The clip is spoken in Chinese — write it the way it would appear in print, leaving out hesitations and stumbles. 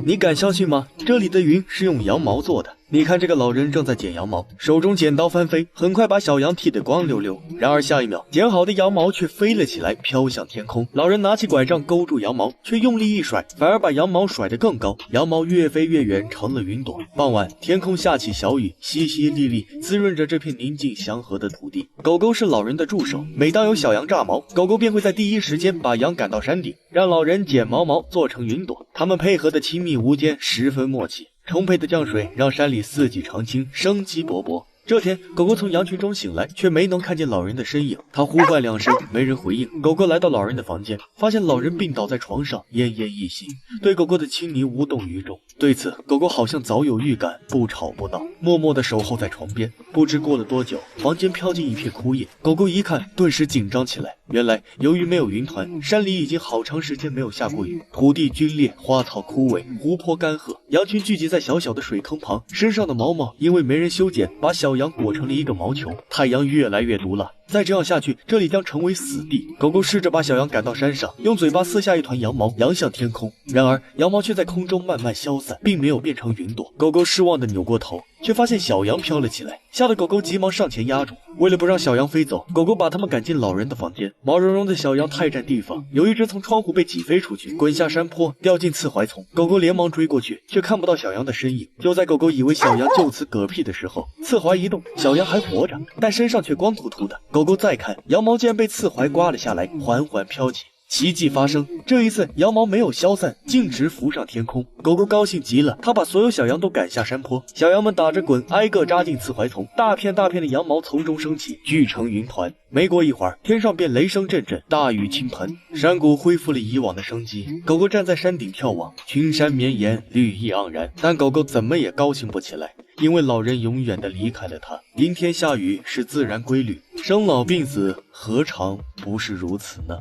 你敢相信嗎？這裡的雲是用羊毛做的。你看，這個老人正在剪羊毛，手中剪刀翻飛，很快把小羊剃得光溜溜。然而下一秒，剪好的羊毛卻飛了起來，飄向天空。老人拿起拐杖勾住羊毛，卻用力一甩，反而把羊毛甩得更高。羊毛越飛越遠，成了雲朵。傍晚，天空下起小雨，淅淅瀝瀝，滋潤着這片寧靜祥和的土地。狗狗是老人的助手，每當有小羊炸毛，狗狗便會在第一時間把羊趕到山頂，讓老人剪毛毛做成雲朵。他們配合得親密無間，十分默契。充沛的降水讓山裡四季常青，生機勃勃。這天，狗狗從羊群中醒來，卻沒能看見老人的身影。它呼喚兩聲，沒人回應。狗狗來到老人的房間，發現老人病倒在床上，奄奄一息，對狗狗的親昵無動於衷。對此，狗狗好像早有預感，不吵不鬧，默默地守候在床邊。不知過了多久，房間飄進一片枯葉。狗狗一看，頓時緊張起來。原來，由於沒有雲團，山裡已經好長時間沒有下過雨，土地龜裂，花草枯萎，湖泊乾涸。羊群聚集在小小的水坑旁，身上的毛毛因為沒人修剪，把小羊裹成了一個毛球。太陽越來越毒辣，再這樣下去，這裡將成為死地。狗狗試着把小羊趕到山上，用嘴巴撕下一團羊毛，揚向天空。然而，羊毛卻在空中慢慢消散，並沒有變成雲朵。狗狗失望地扭過頭，卻發現小羊飄了起來，嚇得狗狗急忙上前壓住。為了不讓小羊飛走，狗狗把它們趕進老人的房間。毛茸茸的小羊太占地方，有一只從窗戶被擠飛出去，滾下山坡，掉進刺槐叢。狗狗連忙追過去，卻看不到小羊的身影。就在狗狗以為小羊就此嗝屁的時候，刺槐一動，小羊還活着，但身上卻光禿禿的。狗狗再看，羊毛竟然被刺槐刮了下來，緩緩飄起。奇蹟發生，這一次羊毛沒有消散，徑直浮上天空。狗狗高興極了，它把所有小羊都趕下山坡。小羊們打着滾，挨個扎進刺槐叢，大片大片的羊毛從中升起，聚成雲團。沒過一會兒，天上便雷聲陣陣，大雨傾盆，山谷恢復了以往的生機。狗狗站在山頂眺望，群山綿延，綠意盎然。但狗狗怎麼也高興不起來，因為老人永遠地離開了它。陰天下雨是自然規律，生老病死何嘗不是如此呢？